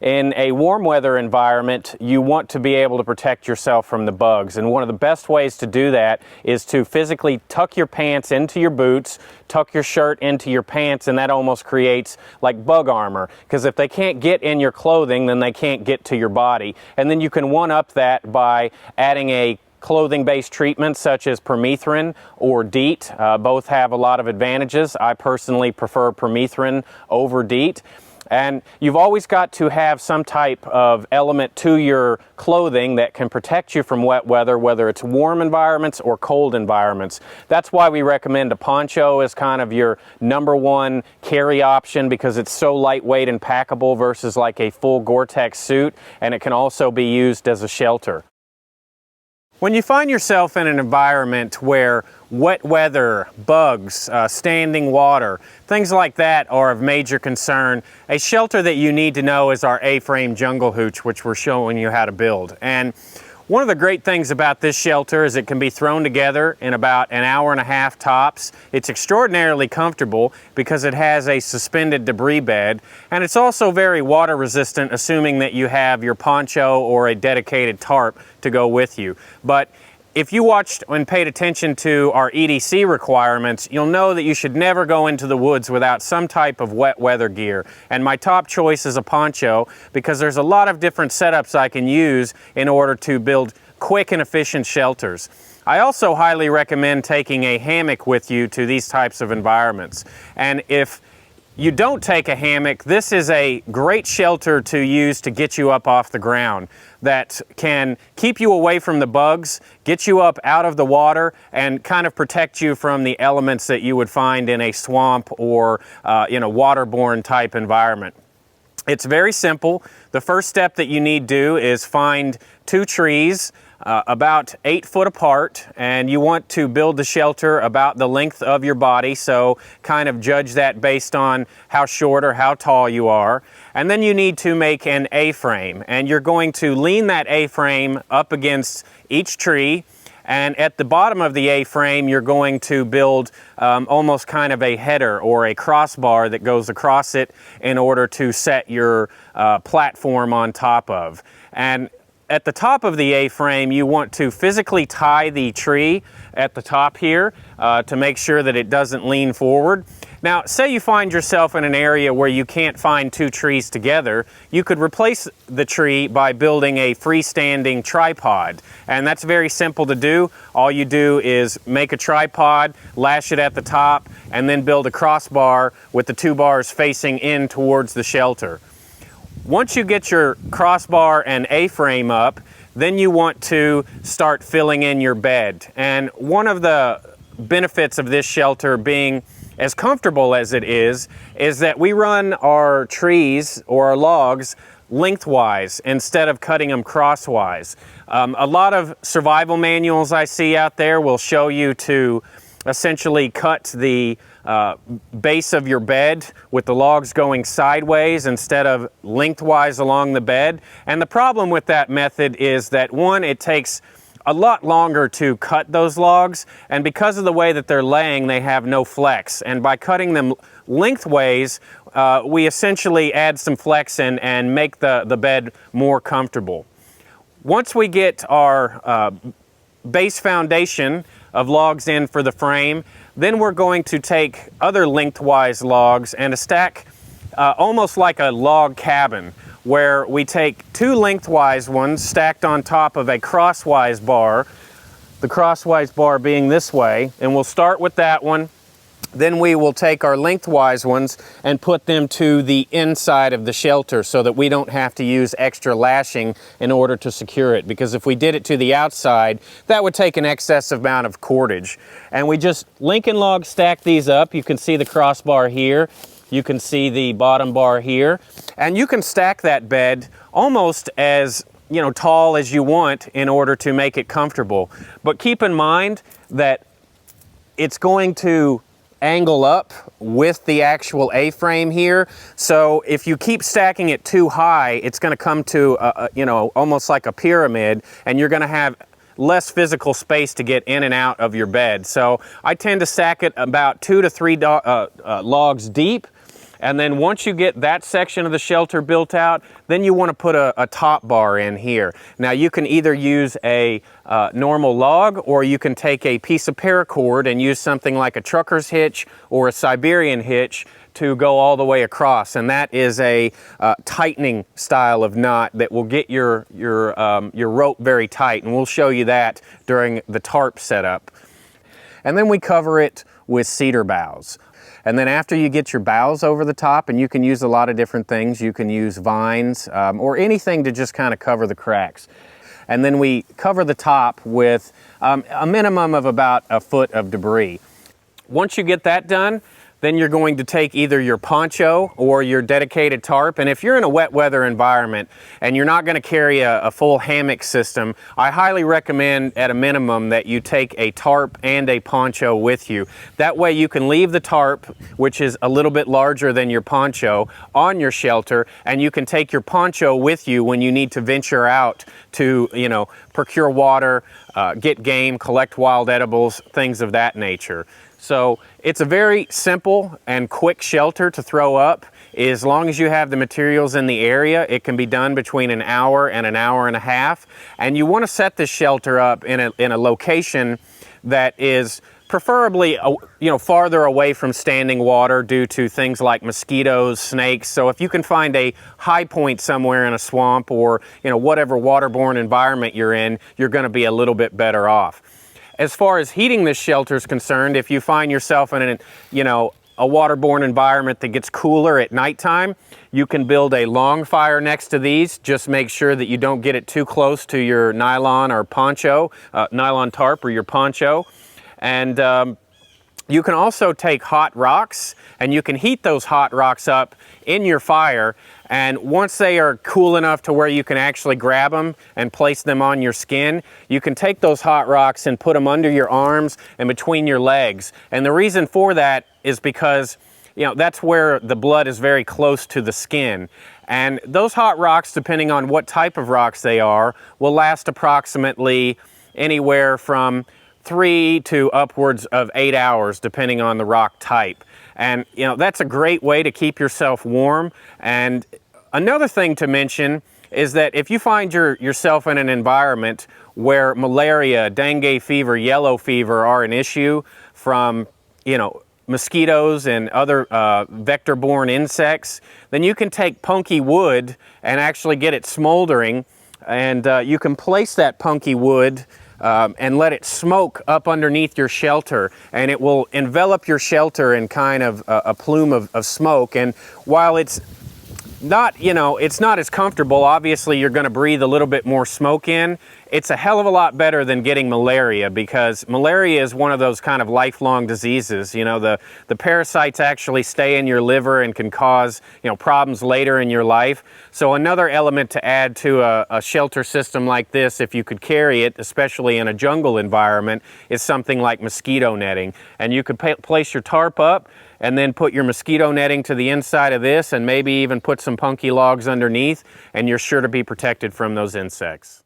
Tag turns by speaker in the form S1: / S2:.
S1: in a warm weather environment, you want to be able to protect yourself from the bugs. And one of the best ways to do that is to physically tuck your pants into your boots, tuck your shirt into your pants, and that almost creates like bug armor. Because if they can't get in your clothing, then they can't get to your body. And then you can one-up that by adding a clothing-based treatment such as permethrin or DEET. Both have a lot of advantages. I personally prefer permethrin over DEET. And you've always got to have some type of element to your clothing that can protect you from wet weather, whether it's warm environments or cold environments. That's why we recommend a poncho as kind of your #1 carry option, because it's so lightweight and packable versus like a full Gore-Tex suit, and it can also be used as a shelter. When you find yourself in an environment where wet weather, bugs, standing water, things like that are of major concern, a shelter that you need to know is our A-frame jungle hooch, which we're showing you how to build. And one of the great things about this shelter is it can be thrown together in about an hour and a half tops. It's extraordinarily comfortable because it has a suspended debris bed, and it's also very water resistant, assuming that you have your poncho or a dedicated tarp to go with you. But if you watched and paid attention to our EDC requirements, you'll know that you should never go into the woods without some type of wet weather gear. And my top choice is a poncho, because there's a lot of different setups I can use in order to build quick and efficient shelters. I also highly recommend taking a hammock with you to these types of environments. And if you don't take a hammock, this is a great shelter to use to get you up off the ground, that can keep you away from the bugs, get you up out of the water, and kind of protect you from the elements that you would find in a swamp or in a waterborne type environment. It's very simple. The first step that you need to do is find 2 trees about 8 foot apart, and you want to build the shelter about the length of your body, so kind of judge that based on how short or how tall you are. And then you need to make an A-frame, and you're going to lean that A-frame up against each tree, and at the bottom of the A-frame you're going to build almost kind of a header or a crossbar that goes across it in order to set your platform on top of. And at the top of the A-frame, you want to physically tie the tree at the top here to make sure that it doesn't lean forward. Now, say you find yourself in an area where you can't find 2 trees together, you could replace the tree by building a freestanding tripod. And that's very simple to do. All you do is make a tripod, lash it at the top, and then build a crossbar with the 2 bars facing in towards the shelter. Once you get your crossbar and A-frame up, then you want to start filling in your bed. And one of the benefits of this shelter being as comfortable as it is that we run our trees or our logs lengthwise instead of cutting them crosswise. A lot of survival manuals I see out there will show you to essentially cut the base of your bed with the logs going sideways instead of lengthwise along the bed. And the problem with that method is that, one, it takes a lot longer to cut those logs, and because of the way that they're laying, they have no flex. And by cutting them lengthways, we essentially add some flex and make the bed more comfortable. Once we get our base foundation of logs in for the frame, then we're going to take other lengthwise logs and stack almost like a log cabin, where we take 2 lengthwise ones stacked on top of a crosswise bar, the crosswise bar being this way, and we'll start with that one. Then we will take our lengthwise ones and put them to the inside of the shelter so that we don't have to use extra lashing in order to secure it, because if we did it to the outside, that would take an excessive amount of cordage. And we just Lincoln log stack these up. You can see the crossbar here. You can see the bottom bar here. And you can stack that bed almost as tall as you want in order to make it comfortable. But keep in mind that it's going to angle up with the actual A-frame here. So if you keep stacking it too high, it's going to come to almost like a pyramid, and you're going to have less physical space to get in and out of your bed. So I tend to stack it about 2 to 3 logs deep, And then once you get that section of the shelter built out, then you want to put a top bar in here. Now you can either use a normal log, or you can take a piece of paracord and use something like a trucker's hitch or a Siberian hitch to go all the way across, and that is a tightening style of knot that will get your rope very tight, and we'll show you that during the tarp setup. And then we cover it with cedar boughs. And then after you get your boughs over the top, and you can use a lot of different things, you can use vines or anything to just kind of cover the cracks. And then we cover the top with a minimum of about a foot of debris. Once you get that done, then you're going to take either your poncho or your dedicated tarp. And if you're in a wet weather environment and you're not going to carry a full hammock system, I highly recommend at a minimum that you take a tarp and a poncho with you. That way you can leave the tarp, which is a little bit larger than your poncho, on your shelter, and you can take your poncho with you when you need to venture out to, you know, procure water, get game, collect wild edibles, things of that nature. So it's a very simple and quick shelter to throw up. As long as you have the materials in the area, it can be done between an hour and an hour and a half. And you want to set this shelter up in a location that is preferably farther away from standing water due to things like mosquitoes, snakes. So if you can find a high point somewhere in a swamp or whatever waterborne environment you're in, you're going to be a little bit better off. As far as heating this shelter is concerned, if you find yourself in a waterborne environment that gets cooler at nighttime, you can build a long fire next to these. Just make sure that you don't get it too close to your nylon or poncho, nylon tarp or your poncho. And you can also take hot rocks, and you can heat those hot rocks up in your fire. And once they are cool enough to where you can actually grab them and place them on your skin, you can take those hot rocks and put them under your arms and between your legs. And the reason for that is because that's where the blood is very close to the skin. And those hot rocks, depending on what type of rocks they are, will last approximately anywhere from 3 to upwards of 8 hours, depending on the rock type. And that's a great way to keep yourself warm. And another thing to mention is that if you find yourself in an environment where malaria, dengue fever, yellow fever are an issue from mosquitoes and other vector-borne insects, then you can take punky wood and actually get it smoldering, and you can place that punky wood and let it smoke up underneath your shelter, and it will envelop your shelter in kind of a plume of smoke. And while it's not, it's not as comfortable, obviously you're going to breathe a little bit more smoke in, it's a hell of a lot better than getting malaria, because malaria is one of those kind of lifelong diseases. The parasites actually stay in your liver and can cause problems later in your life. So another element to add to a shelter system like this, if you could carry it, especially in a jungle environment, is something like mosquito netting. And you could place your tarp up and then put your mosquito netting to the inside of this, and maybe even put some punky logs underneath, and you're sure to be protected from those insects.